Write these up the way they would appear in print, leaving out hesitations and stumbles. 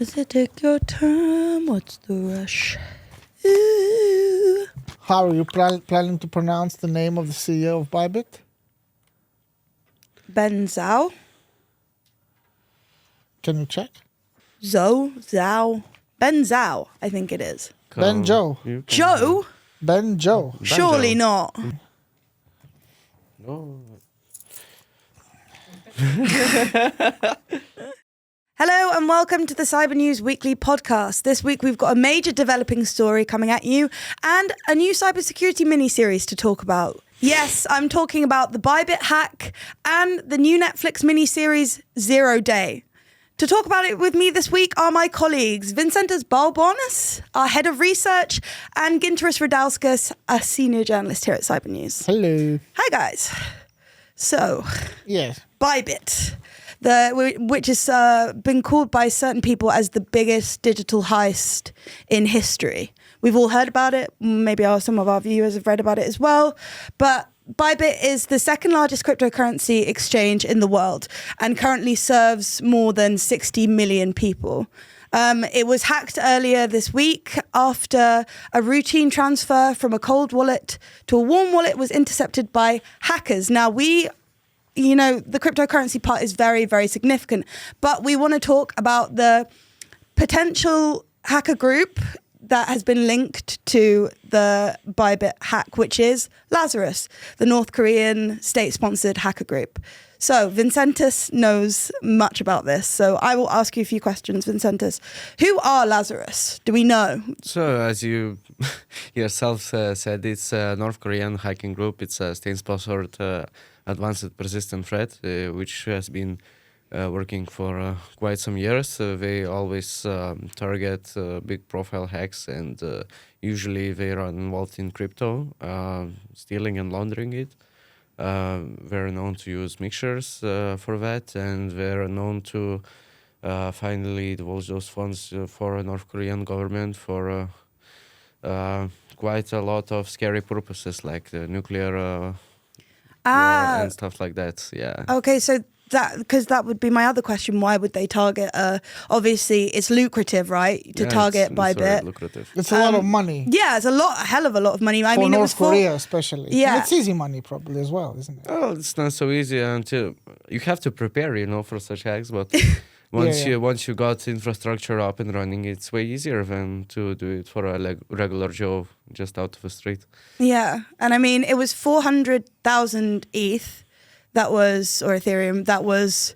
As you take your time, what's the rush? Ooh. How are you planning to pronounce the name of the CEO of Bybit? Ben Zhao? Can you check? Zhao? Ben Zhao, I think it is. Ben Joe. Joe? Ben Joe. Surely not. No. Hello and welcome to the Cybernews weekly podcast. This week we've got a major developing story coming at you and a new cybersecurity mini-series to talk about. Yes, I'm talking about the Bybit Hack and the new Netflix mini-series 0 Day. To talk about it with me this week are my colleagues, Vincentas Balbonis, our head of research, and Ginteris Radauskas, a senior journalist here at Cybernews. Hello. Hi guys. So, Yes. Bybit, which has been called by certain people as the biggest digital heist in history. We've all heard about it. Maybe some of our viewers have read about it as well. But Bybit is the second largest cryptocurrency exchange in the world and currently serves more than 60 million people. It was hacked earlier this week after a routine transfer from a cold wallet to a warm wallet was intercepted by hackers. Now, the cryptocurrency part is very, very significant, but we want to talk about the potential hacker group that has been linked to the Bybit hack, which is Lazarus, the North Korean state-sponsored hacker group. So Vincentas knows much about this. So I will ask you a few questions, Vincentas. Who are Lazarus? Do we know? So, as you yourself said, it's a North Korean hacking group. It's a state-sponsored advanced persistent threat, which has been working for quite some years. They always target big profile hacks, and usually they are involved in crypto, stealing and laundering it. They're known to use mixtures for that, and they're known to finally divulge those funds for a North Korean government for quite a lot of scary purposes, like the nuclear war and stuff like that. Yeah. Okay, so that would be my other question. Why would they target? Obviously, it's lucrative, right? To target Bybit. Very lucrative. It's a lot of money. Yeah, it's a hell of a lot of money. For North Korea, especially. Yeah. And it's easy money, probably, as well, isn't it? Oh, it's not so easy until you have to prepare, for such hacks. But once you got infrastructure up and running, it's way easier than to do it for a regular Joe just out of the street. Yeah, and I mean, it was 400,000 ETH that was, or Ethereum, that was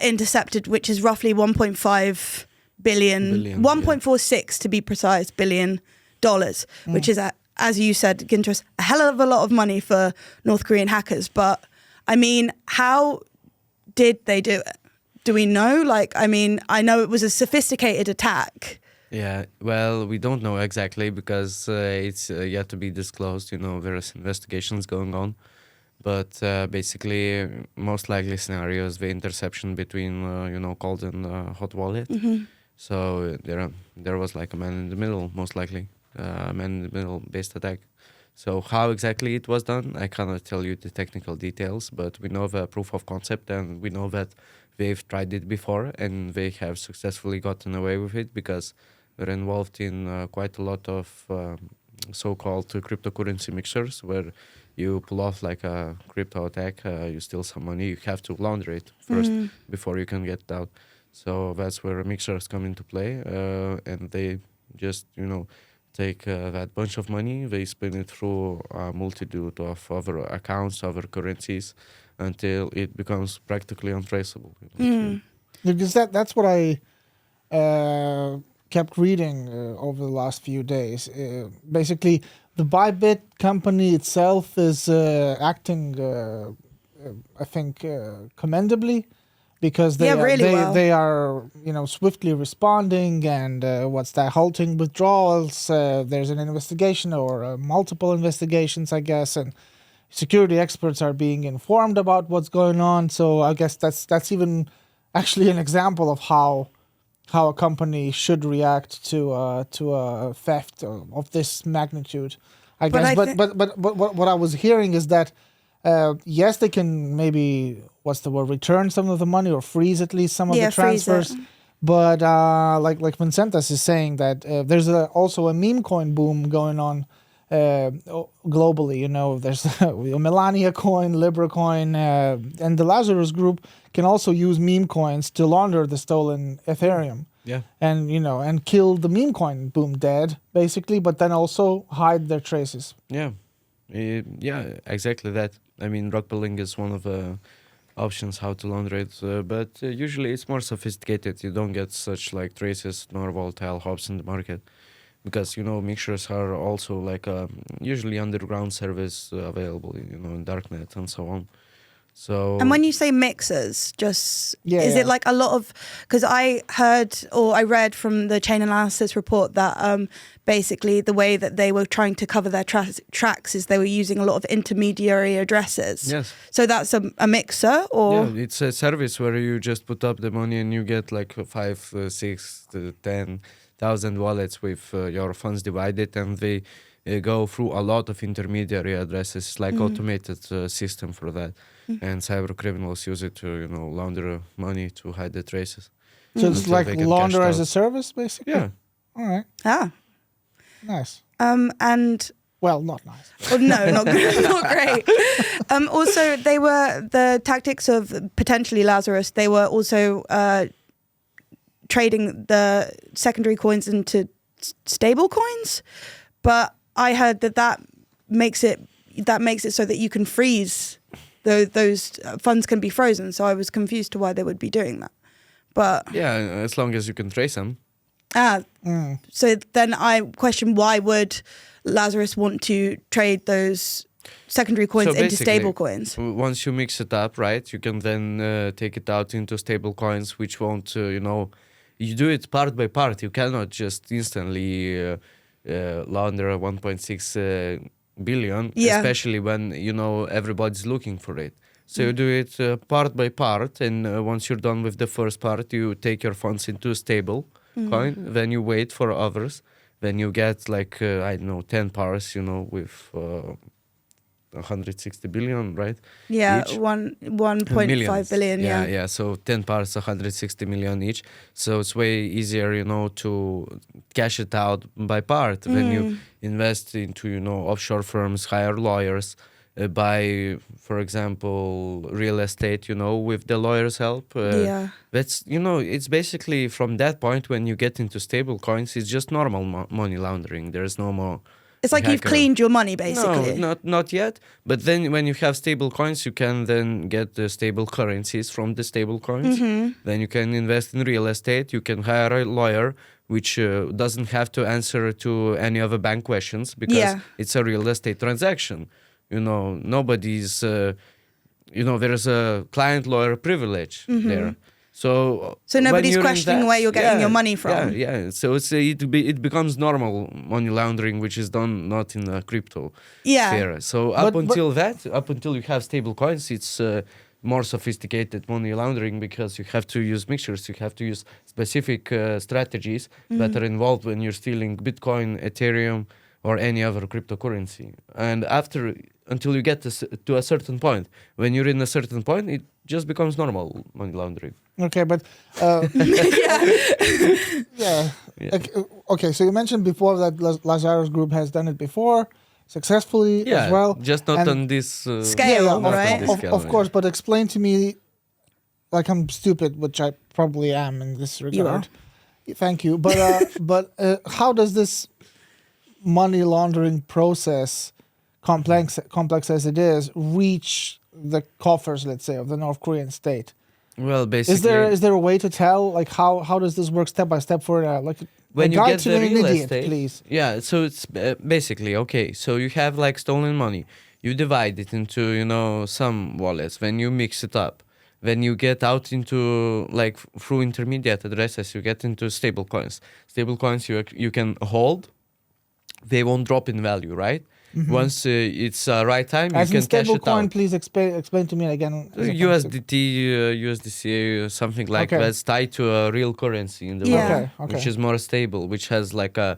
intercepted, which is roughly 1.5 billion 1.46 to be precise, billion dollars, which is, as you said, Ginteris, a hell of a lot of money for North Korean hackers. But I mean, how did they do it? Do we know? I know it was a sophisticated attack. Yeah, well, we don't know exactly because it's yet to be disclosed. Various investigations going on. But basically, most likely scenarios, the interception between, cold and hot wallet. Mm-hmm. So there was like a man in the middle, most likely, man in the middle based attack. So how exactly it was done, I cannot tell you the technical details, but we know the proof of concept, and we know that they've tried it before and they have successfully gotten away with it because they're involved in quite a lot of so-called cryptocurrency mixers where you pull off like a crypto attack, you steal some money, you have to launder it first before you can get it out. So that's where mixers come into play, and they just, take that bunch of money, they spin it through a multitude of other accounts, other currencies, until it becomes practically untraceable. Because that's what I kept reading over the last few days. Basically, the Bybit company itself is acting, I think, commendably, because they are swiftly responding and halting withdrawals. There's an investigation or multiple investigations, I guess, and security experts are being informed about what's going on. So I guess that's even actually an example of how a company should react to a theft of this magnitude, I guess. But what I was hearing is that yes, they can maybe return some of the money or freeze at least some of the transfers. But like Vincentas is saying that there's also a meme coin boom going on globally. You know, there's Melania coin, Libra coin, and the Lazarus group can also use meme coins to launder the stolen Ethereum. Yeah. And and kill the meme coin boom dead basically, but then also hide their traces. Yeah. Yeah, exactly that. I mean, rock pilling is one of the options how to launder it, but usually it's more sophisticated. You don't get such like traces nor volatile hops in the market, because mixtures are also like usually underground service available, in darknet and so on. So And when you say mixers, is Yeah. it like a lot of, because I heard or I read from the chain analysis report that basically the way that they were trying to cover their tracks is they were using a lot of intermediary addresses. yes, So that's a mixer, or yeah, it's a service where you just put up the money and you get like 5, 6 to 10,000 wallets with your funds divided, and they go through a lot of intermediary addresses. It's like automated system for that. And cyber criminals use it to, launder money to hide the traces. So it's Until like they get launder cashed as a out. service, basically. Yeah. All right. Nice. and Well, not nice. well, no, not not great. Also, they were the tactics of potentially Lazarus. They were also trading the secondary coins into stable coins, but I heard that makes it so that you can freeze those funds can be frozen. So I was confused to why they would be doing that. But Yeah, as long as you can trace them. so then I question, why would Lazarus want to trade those secondary coins So into basically, stable coins? Once you mix it up, right, you can then take it out into stable coins, which won't, you do it part by part. You cannot just instantly launder 1.6 billion, Yeah. especially when, everybody's looking for it. So you do it part by part, and once you're done with the first part, you take your funds into stable coin, then you wait for others, then you get like, 10 pairs, with 160 billion, right? Yeah, Each? 1.5 Millions. billion. Yeah. So 10 parts, 160 million each. So it's way easier, to cash it out by part when you invest into, offshore firms, hire lawyers, buy, for example, real estate, with the lawyers' help. Yeah. That's, it's basically from that point when you get into stable coins, it's just normal money laundering. There's no more. It's like you've hacker. cleaned your money, basically. No, not yet. But then when you have stable coins, you can then get the stable currencies from the stable coins. Then you can invest in real estate. You can hire a lawyer, which doesn't have to answer to any other bank questions, because it's a real estate transaction. Nobody's, there's a client-lawyer privilege there. So nobody's questioning where you're getting your money from. Yeah. So it becomes normal money laundering, which is done not in the crypto sphere. So up until you have stable coins, it's more sophisticated money laundering, because you have to use mixtures, you have to use specific strategies that are involved when you're stealing Bitcoin, Ethereum, or any other cryptocurrency. And until you get to a certain point, when you're in a certain point, it just becomes normal money laundering. Okay, but yeah. Okay, so you mentioned before that Lazarus Group has done it before successfully as well. Just not on this Scale, not on right? this scale, Of course, but explain to me, like I'm stupid, which I probably am in this regard. Thank you. But how does this money laundering process, complex as it is, reach the coffers, let's say, of the North Korean state? Well, basically, is there a way to tell, like, how does this work step by step for when you get the real idiot, estate, please? Yeah, so it's basically, okay, so you have like stolen money, you divide it into some wallets, then you mix it up, then you get out into, like, through intermediate addresses, you get into stable coins you can hold, they won't drop in value, right? Once it's right time, As you in can cash stable it coin, out. please explain to me again. USDT, USDC, something like that's tied to a real currency in the world, Okay. which is more stable, which has like a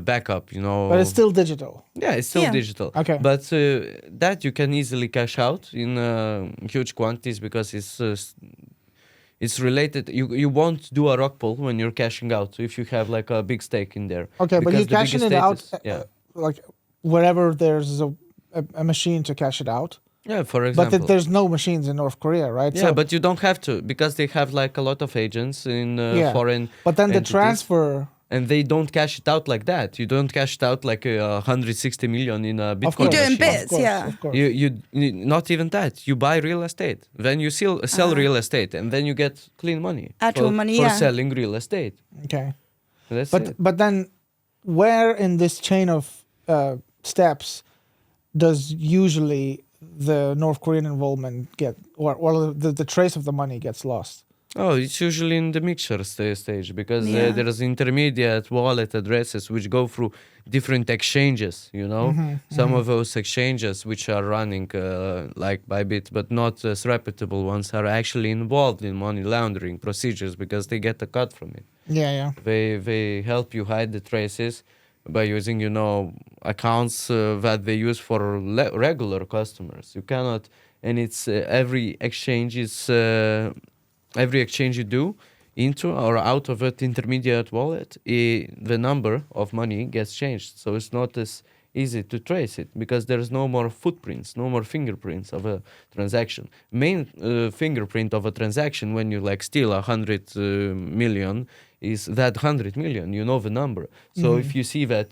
backup, But it's still digital. Yeah, it's still digital. Okay. But that you can easily cash out in huge quantities, because It's related. You won't do a rug pull when you're cashing out if you have like a big stake in there. Okay, but Because you're the cashing biggest it stake out, is- yeah. like wherever there's a machine to cash it out. Yeah, for But example. there's no machines in North Korea, right? Yeah, but you don't have to because they have like a lot of agents in Yeah. foreign. But then the entities. transfer, And they don't cash it out like that. You don't cash it out like 160 million in a Bitcoin of course, You do it in machine. bits, of course, yeah. of course. You not even that. You buy real estate. Then you sell real estate, and then you get clean money. Actual for, money, for yeah. selling real estate. Okay. That's But it. but then, where in this chain of steps does usually the North Korean involvement get, or the trace of the money gets lost? Oh, it's usually in the mixture stage because Yeah. there's intermediate wallet addresses which go through different exchanges. Some of those exchanges which are running like Bybit, but not as reputable ones, are actually involved in money laundering procedures because they get a cut from it. Yeah. They help you hide the traces by using accounts that they use for regular customers. You cannot, and it's every exchange is. Every exchange you do into or out of that intermediate wallet, the number of money gets changed. So it's not as easy to trace it because there's no more footprints, no more fingerprints of a transaction. Main fingerprint of a transaction when you like steal 100 million is that 100 million. You know the number. So if you see that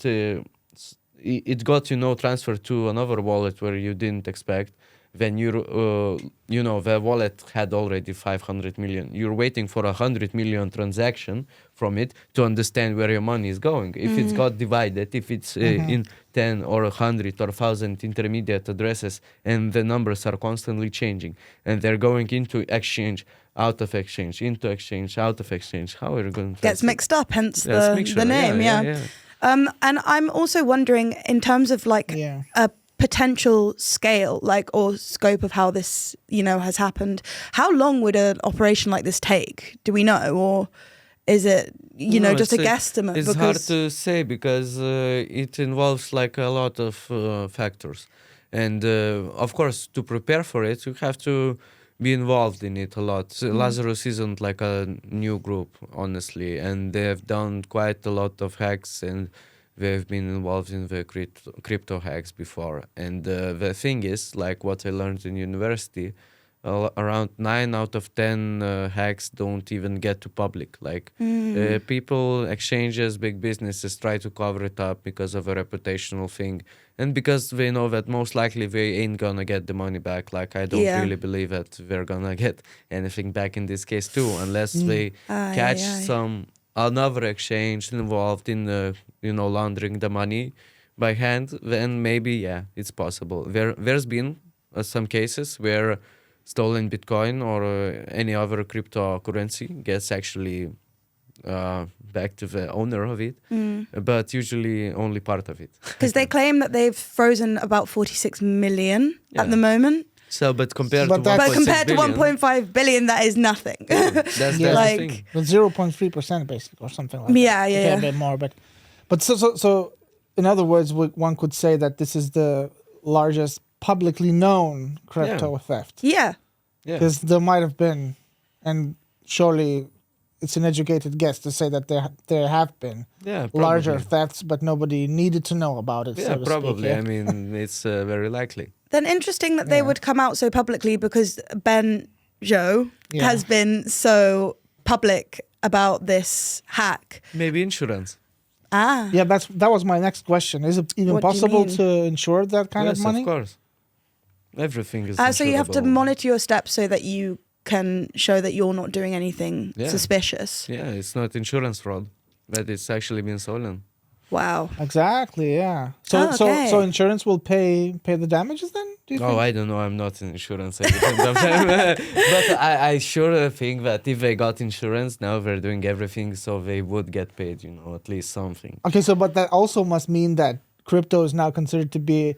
it got transferred to another wallet where you didn't expect, then the wallet had already 500 million. You're waiting for 100 million transaction from it to understand where your money is going. If it's got divided, if it's in 10 or 100 or 1,000 intermediate addresses, and the numbers are constantly changing, and they're going into exchange, out of exchange, into exchange, out of exchange, how are you going to Gets mixed up, hence Yeah, it's the mixture. name, yeah. And I'm also wondering, in terms of like a potential scale, like, or scope of how this, has happened, how long would an operation like this take? Do we know, or is it, just a guesstimate? It's hard to say because it involves like a lot of factors, and of course, to prepare for it, you have to be involved in it a lot. Lazarus isn't like a new group, honestly, and they have done quite a lot of hacks, and they've been involved in the crypto hacks before. And the thing is, like what I learned in university, around 9 out of 10 hacks don't even get to public. Like people, exchanges, big businesses try to cover it up because of a reputational thing. And because they know that most likely they ain't gonna get the money back. Like I don't really believe that they're gonna get anything back in this case too, unless they catch another exchange involved in laundering the money by hand. Then maybe it's possible. There's been some cases where stolen Bitcoin or any other cryptocurrency gets actually back to the owner of it, but usually only part of it. Because they claim that they've frozen about 46 million at the moment. So, but compared But to that- 1.6 But compared to billion, 1.5 billion, that is nothing. that's the like- thing. But 0.3% basically, or something like that. Yeah, Okay, yeah. a bit more, but so in other words, one could say that this is the largest publicly known crypto theft, Yeah. Yeah. because there might have been, and surely it's an educated guess to say that there have been larger probably. thefts, but nobody needed to know about it. Yeah, so to probably. Speak, yeah? I mean, it's very likely. Then interesting that they would come out so publicly, because Ben Zhou has been so public about this hack. Maybe insurance. Yeah, that was my next question. Is it even What do you possible mean? to insure that kind Yes, of money? of course. Everything is So you have to insurable. monitor your steps so that you can show that you're not doing anything suspicious. Yeah, it's not insurance fraud, but it's actually been stolen. Wow. Exactly. Yeah. So Oh, okay. so insurance will pay the damages then? Do you think? Oh, I don't know. I'm not in insurance. I depend on them. But I sure think that if they got insurance, now they're doing everything, so they would get paid, at least something. Okay, so but that also must mean that crypto is now considered to be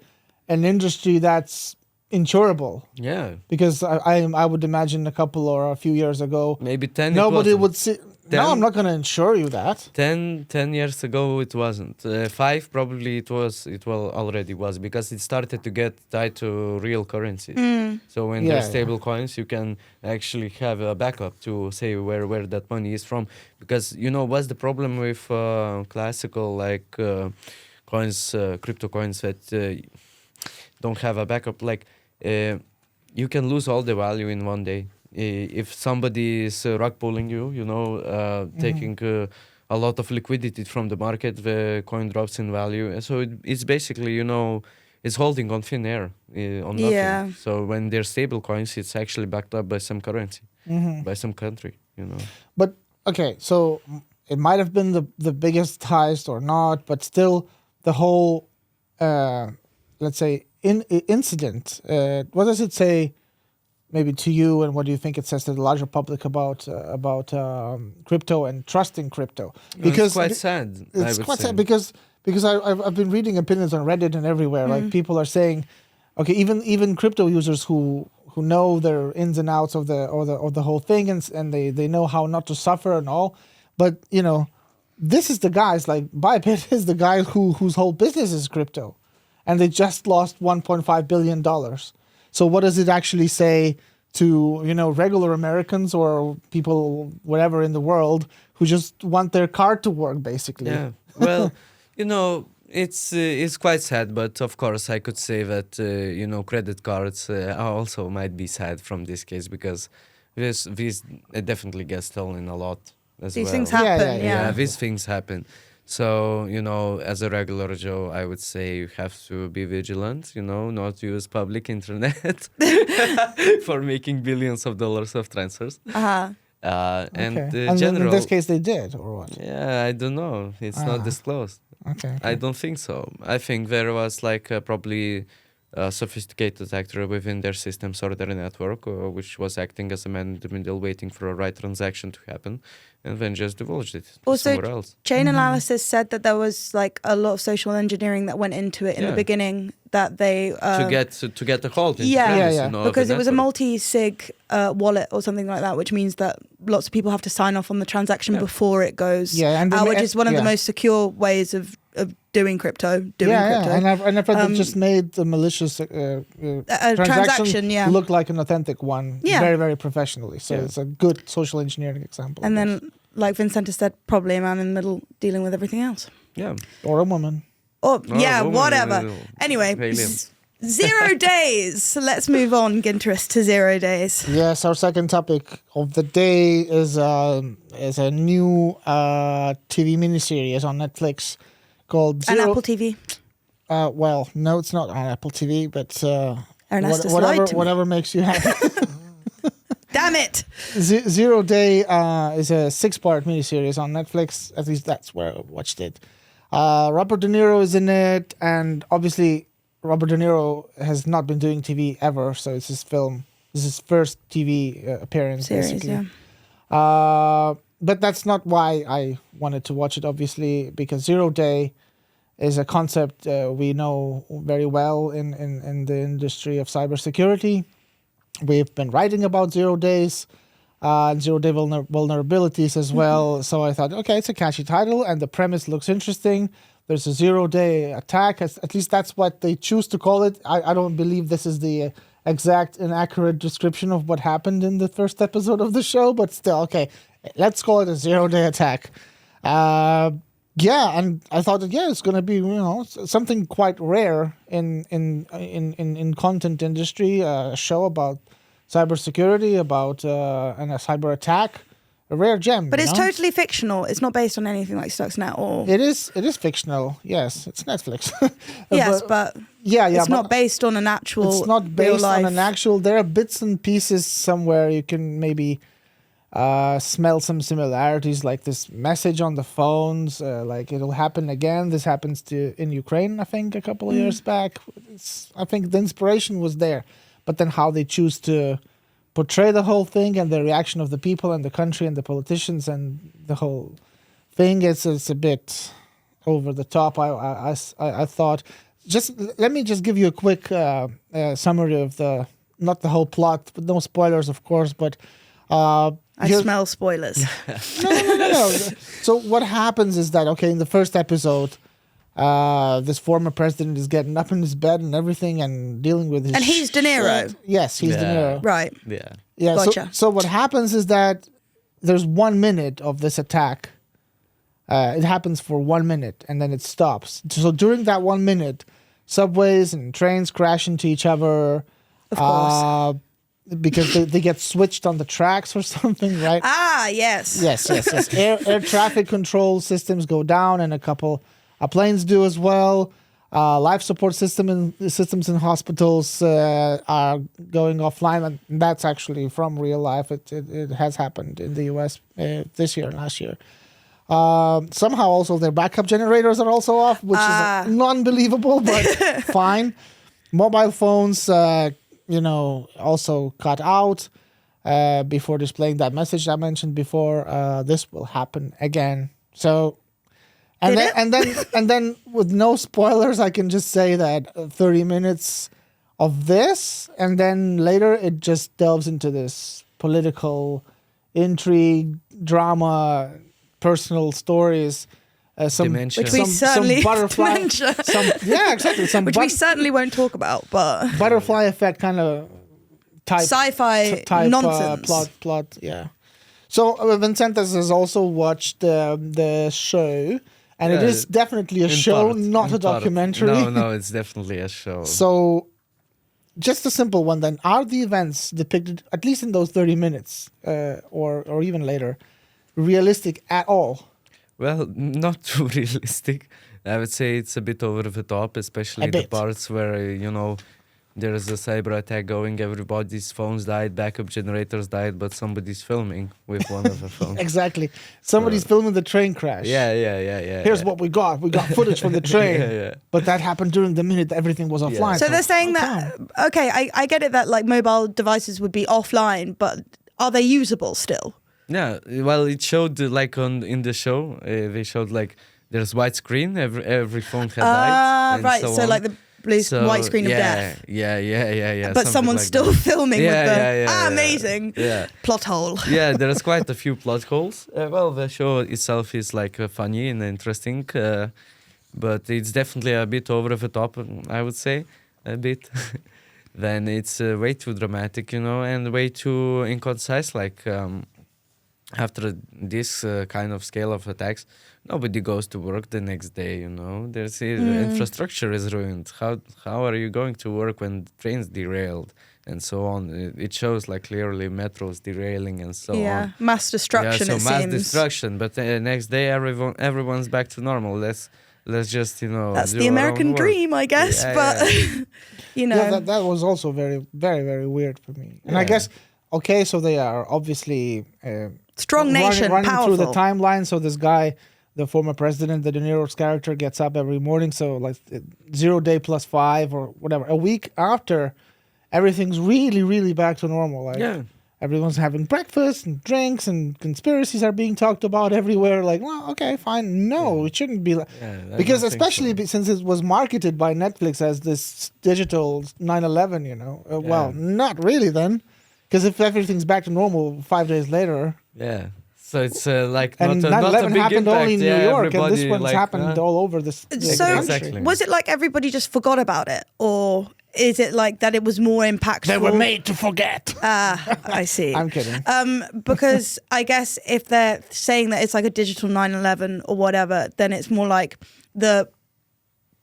an industry that's insurable. Yeah. Because I would imagine a couple or a few years ago, Maybe 10 nobody it wasn't. would No, I'm not going to insure you that. 10 years ago it wasn't. 5 probably it already was, because it started to get tied to real currencies. So when there's stable coins, you can actually have a backup to say where that money is from. Because what's the problem with classical coins, crypto coins that don't have a backup? You can lose all the value in one day. If somebody is rug pulling you, taking a lot of liquidity from the market, the coin drops in value. So it's basically, it's holding on thin air, on nothing. Yeah. So when they're stable coins, it's actually backed up by some currency, by some country, But, okay, so it might have been the biggest heist or not, but still the whole, let's say, incident, what does it say maybe to you, and what do you think it says to the larger public about crypto and trusting crypto? Because it's quite sad. It's quite sad because I've been reading opinions on Reddit and everywhere. Like, people are saying, okay, even crypto users who know their ins and outs of the whole thing, and they know how not to suffer and all, but this is the guys, like Bybit is the guy whose whole business is crypto, and they just lost $1.5 billion. So what does it actually say to, regular Americans or people, whatever in the world, who just want their card to work, basically? Yeah. Well, it's quite sad, but of course I could say that, credit cards also might be sad from this case, because these definitely get stolen a lot as These well. things happen, Yeah, these things happen. So, as a regular Joe, I would say you have to be vigilant, not use public internet for making billions of dollars of transfers. Uh-huh. And And general, in this case, they did, or what? Yeah, I don't know. It's not disclosed. Okay. I don't think so. I think there was probably a sophisticated actor within their systems or their network, which was acting as a man in the middle, waiting for a right transaction to happen, and then just divulged it to somewhere else. Chain Analysis said that there was a lot of social engineering that went into it in the beginning, that they to get a hold into because it was a network. multi-sig wallet or something like that, which means that lots of people have to sign off on the transaction before it goes out, which is one of the most secure ways of doing crypto. Crypto. And I've heard they just made the malicious transaction look like an authentic one, very, very professionally. So it's a good social engineering example. And then, like Vincenta said, probably a man in the middle dealing with everything else. Yeah. Or a woman. Or whatever. Anyway, 0 days. So let's move on, Ginterest, to 0 days. Yes, our second topic of the day is a new TV miniseries on Netflix called Zero. And Apple TV. Well, no, it's not on Apple TV, but Ernestus lied to me. whatever makes you happy. Damn it! 0 Day is a 6-part miniseries on Netflix. At least that's where I watched it. Robert De Niro is in it, and obviously Robert De Niro has not been doing TV ever, so it's his film. This is his first TV appearance, Series, basically. yeah. But that's not why I wanted to watch it, obviously, because 0 Day is a concept we know very well in the industry of cybersecurity. We've been writing about 0 days, 0 day vulnerabilities as well. So I thought, okay, it's a catchy title, and the premise looks interesting. There's a 0 day attack. At least that's what they choose to call it. I don't believe this is the exact and accurate description of what happened in the first episode of the show, but still, okay, let's call it a 0 day attack. And I thought that it's going to be something quite rare in content industry, a show about cybersecurity, about and a cyber attack, a rare gem. But it's totally fictional. It's not based on anything like Stuxnet or. It is fictional. Yes, it's Netflix. Yes, but it's not based on an actual. It's not based on an actual. There are bits and pieces somewhere you can maybe smell some similarities, like this message on the phones, like it'll happen again. This happens in Ukraine, I think, a couple of years back. I think the inspiration was there, but then how they choose to portray the whole thing and the reaction of the people and the country and the politicians and the whole thing, it's a bit over the top. I thought, let me just give you a quick summary of not the whole plot, but no spoilers, of course, but I smell spoilers. No. So what happens is that, okay, in the first episode, this former president is getting up in his bed and everything and dealing with his And he's De Niro. shit. Yes, he's De Niro. Right. Yeah. Yeah, Gotcha. so what happens is that there's 1 minute of this attack. It happens for 1 minute and then it stops. So during that 1 minute, subways and trains crash into each other. Of course. Because they get switched on the tracks or something, right? Ah, yes. Yes. Air traffic control systems go down, and a couple planes do as well. Life support systems in hospitals are going offline, and that's actually from real life. It has happened in the US this year and last year. Somehow also their backup generators are also off, which is non-believable, but fine. Mobile phones, also cut out before displaying that message I mentioned before. This will happen again. So, and then with no spoilers, I can just say that 30 minutes of this, and then later it just delves into this political intrigue, drama, personal stories. Dementia. Which we certainly some butterfly, dementia. exactly. Which we certainly won't talk about, but Butterfly effect kind of type sci-fi type nonsense. plot. Yeah. So Vincentas has also watched the show, and it is definitely a show, not a documentary. No, it's definitely a show. So, just a simple one then. Are the events depicted, at least in those 30 minutes, or even later, realistic at all? Well, not too realistic. I would say it's a bit over the top, especially the parts where, there is a cyber attack going, everybody's phones died, backup generators died, but somebody's filming with one of the phones. Exactly. Somebody's filming the train crash. Yeah. Here's what we got. We got footage from the train. Yeah. But that happened during the minute everything was offline. So they're saying that, okay, I get it that like mobile devices would be offline, but are they usable still? Yeah, well, it showed in the show, they showed there's white screen, every phone had lights. And right, so on. like the blue white screen of death. Yeah. But someone's still filming with them. Amazing. Yeah. Plot hole. Yeah, there's quite a few plot holes. Well, the show itself is funny and interesting, but it's definitely a bit over the top, I would say, a bit. Then it's way too dramatic, and way too inconcise, after this kind of scale of attacks, nobody goes to work the next day, There's infrastructure is ruined. How are you going to work when trains derailed and so on? It shows clearly metros derailing and so on. Yeah, mass destruction. Yeah, so mass destruction. But the next day, everyone's back to normal. Let's just That's the American dream, I guess. Yeah, that was also very, very, very weird for me. And I guess. Okay, so they are obviously strong nation, running powerful. through the timeline. So this guy, the former president, the De Niro's character, gets up every morning. So 0 day plus 5 or whatever. A week after, everything's really, really back to normal. Everyone's having breakfast and drinks and conspiracies are being talked about everywhere. Well, okay, fine. No, it shouldn't be because especially since it was marketed by Netflix as this digital 9/11, well, not really then. Because if everything's back to normal 5 days later... Yeah. So it's not and 9/11 not a big happened impact. only in New York, and this one's like, happened all over this country. Exactly. Was it like everybody just forgot about it? Or is it like that it was more impactful? They were made to forget. I see. I'm kidding. Because I guess if they're saying that it's like a digital 9/11 or whatever, then it's more like the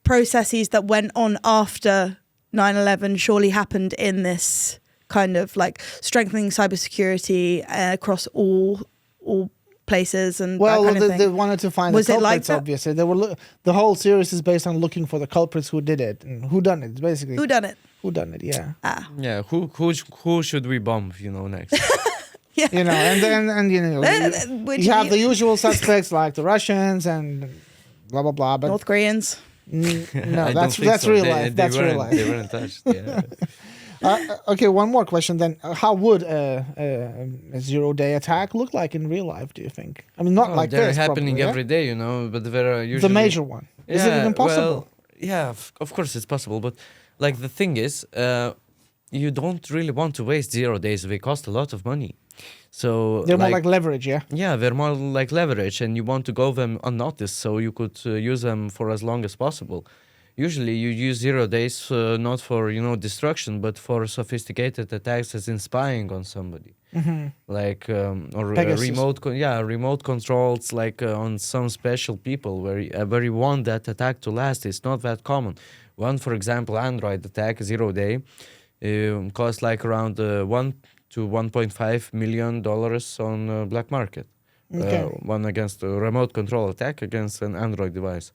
processes that went on after 9/11 surely happened in this kind of like strengthening cybersecurity across all places and well, that kind of thing. They wanted to find Was the it like culprits. that? Obviously, they were. The whole series is based on looking for the culprits who did it and who done it. Basically, Who done it? Who done it? Yeah. Yeah. Who should we bomb? Next. Yeah. And you have the usual suspects like the Russians and blah blah blah. But North Koreans. No, I don't that's think so. real life. That's real life. They weren't touched. Yeah. Okay, one more question then. How would a 0 day attack look like in real life, do you think? I mean, not like they're this. happening probably, every day, but there are usually... The major one. Is it even possible? Well, yeah, of course it's possible. But the thing is, you don't really want to waste 0 days. They cost a lot of money. So They're more like leverage, yeah? yeah, they're more like leverage, and you want to go them unnoticed, so you could use them for as long as possible. Usually, you use 0 days not for destruction, but for sophisticated attacks, as in spying on somebody, like or Pegasus. remote controls, like on some special people where you want that attack to last. It's not that common. One, for example, Android attack 0 day cost like around 1 to 1.5 million dollars on black market. Okay. One against a remote control attack against an Android device.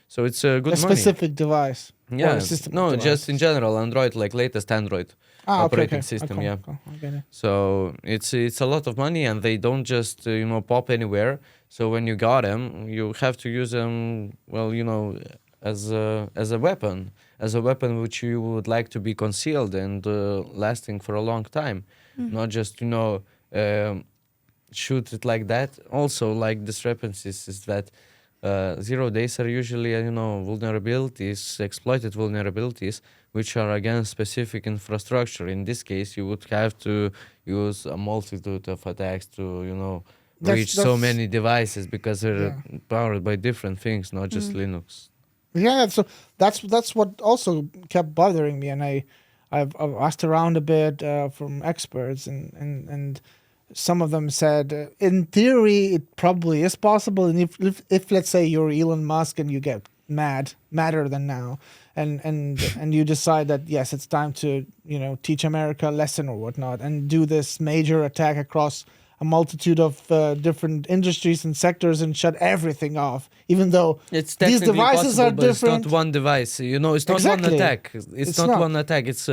So it's good money. specific device. Yeah, Or a system no, of just in devices. general, Android, like latest Android operating system. Cool, Yeah. cool. I get it. So it's a lot of money, and they don't just pop anywhere. So when you got them, you have to use them as a weapon which you would like to be concealed and lasting for a long time, not just shoot it like that. Also, like discrepancies is that 0 days are usually vulnerabilities, exploited vulnerabilities, which are against specific infrastructure. In this case, you would have to use a multitude of attacks to reach so many devices, because they're powered by different things, not just Linux. Yeah, so that's what also kept bothering me, and I've asked around a bit from experts, and some of them said in theory it probably is possible, and if let's say you're Elon Musk and you get madder than now, and you decide that yes, it's time to teach America a lesson or whatnot, and do this major attack across a multitude of different industries and sectors and shut everything off, even though It's these technically devices possible, are but different. it's not one device. It's not Exactly. one attack. It's not one attack. It's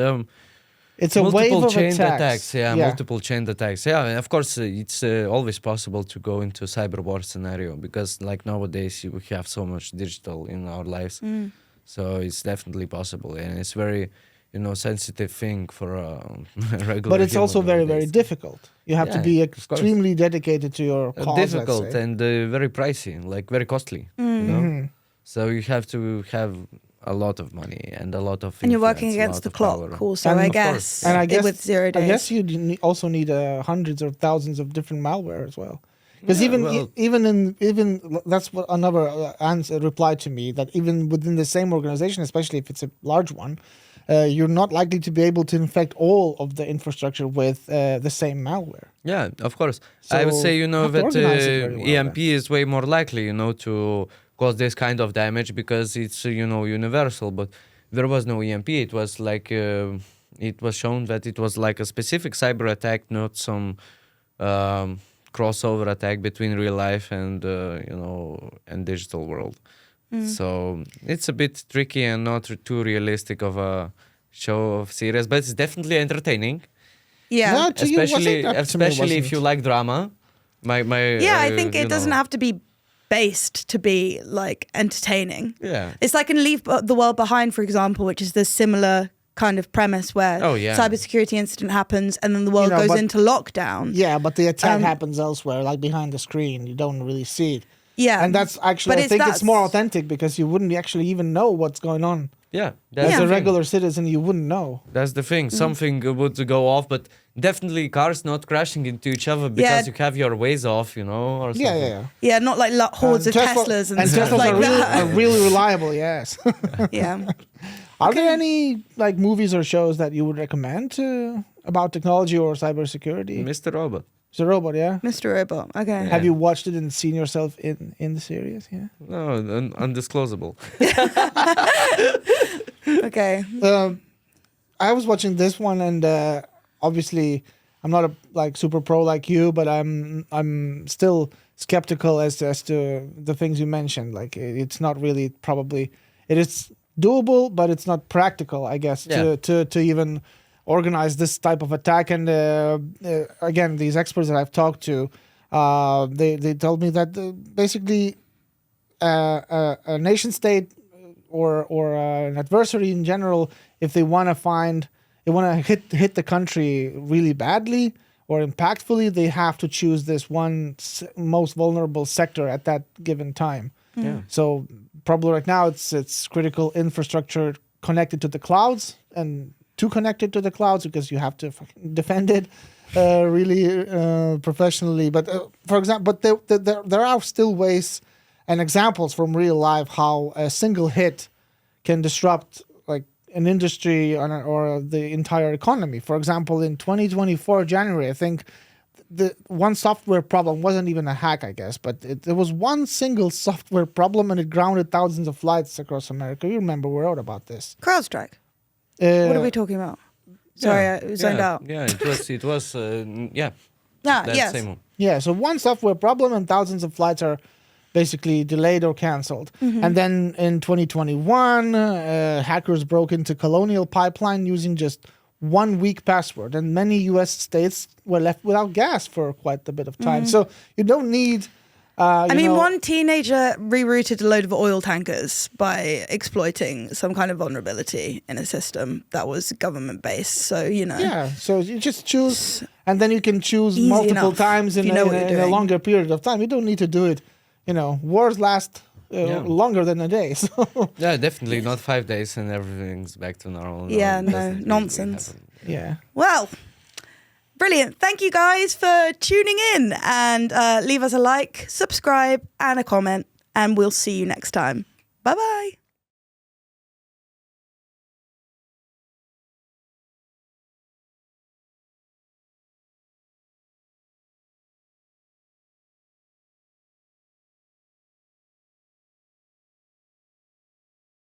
It's a wave multiple of chain attacks. attacks. Yeah, multiple chain attacks. Yeah, and of course, it's always possible to go into cyber war scenario, because like nowadays we have so much digital in our lives, so it's definitely possible, and it's very sensitive thing for a regular. But it's human also very, very nowadays. difficult. You have to be of course. extremely dedicated to your cause. Difficult let's say. and very pricey, like very costly. So you have to have a lot of money and a lot of And you're working influence, a against lot the of clock power. also, And I of guess. course. And I guess with 0 days. I guess you also need hundreds of thousands of different malware as well. Because even that's what another answer replied to me, that even within the same organization, especially if it's a large one, you're not likely to be able to infect all of the infrastructure with the same malware. Yeah, of course. So I would say, you have to that organize it very well EMP is way more likely, to cause this kind of damage, because it's, universal. But there was no EMP. It was like, it was shown that it was like a specific cyber attack, not some crossover attack between real life and, and digital world. So it's a bit tricky and not too realistic of a show of series, but it's definitely entertaining. Yeah. No, to you, Especially wasn't. To me, especially if wasn't. you like drama. Yeah, I think it doesn't have to be based to be like entertaining. Yeah. It's like in Leave the World Behind, for example, which is the similar kind of premise where cybersecurity incident happens and then the world goes into lockdown. Yeah, but the attack happens elsewhere, like behind the screen. You don't really see it. Yeah. And that's actually, I think it's more authentic, because you wouldn't actually even know what's going on. Yeah. As a regular citizen, you wouldn't know. That's the thing. Something would go off, but definitely cars not crashing into each other because you have your ways off, or something. Yeah. Not like hordes of Teslas and stuff Teslas like that. are really reliable, yes. Yeah. Are there any like movies or shows that you would recommend about technology or cybersecurity? Mr. Robot. It's a robot, yeah? Mr. Robot, okay. Have you watched it and seen yourself in the series? Yeah. No, undisclosable. Okay. I was watching this one, and obviously I'm not a super pro like you, but I'm still skeptical as to the things you mentioned. Like it's not really probably it is doable, but it's not practical, I guess, to even organize this type of attack. And again, these experts that I've talked to, they told me that basically a nation state or an adversary in general, if they want to hit the country really badly or impactfully, they have to choose this one most vulnerable sector at that given time. Yeah. So probably right now it's critical infrastructure connected to the clouds and too connected to the clouds because you have to defend it. really professionally. But for example, there are still ways and examples from real life how a single hit can disrupt like an industry or the entire economy. For example, in 2024 January, I think the one software problem wasn't even a hack, I guess, but there was one single software problem and it grounded thousands of flights across America. You remember we wrote about this. CrowdStrike. What are we talking about? Sorry, I zoned out. Yeah, it was, yeah. Ah, yes. Same one. Yeah, so one software problem and thousands of flights are basically delayed or canceled. And then in 2021, hackers broke into Colonial Pipeline using just 1 weak password, and many U.S. states were left without gas for quite a bit of time. So you don't need. I mean, one teenager rerouted a load of oil tankers by exploiting some kind of vulnerability in a system that was government-based. So, you know. Yeah, so you just choose, and then you can choose Easy multiple enough, times in, if you know what in you're a doing. longer period of time. You don't need to do it. You know, wars last longer than a day. So Yeah, definitely not 5 days and everything's back to normal. Yeah, it no, doesn't really nonsense. happen. yeah. Well, brilliant. Thank you guys for tuning in, and leave us a like, subscribe, and a comment, and we'll see you next time. Bye-bye.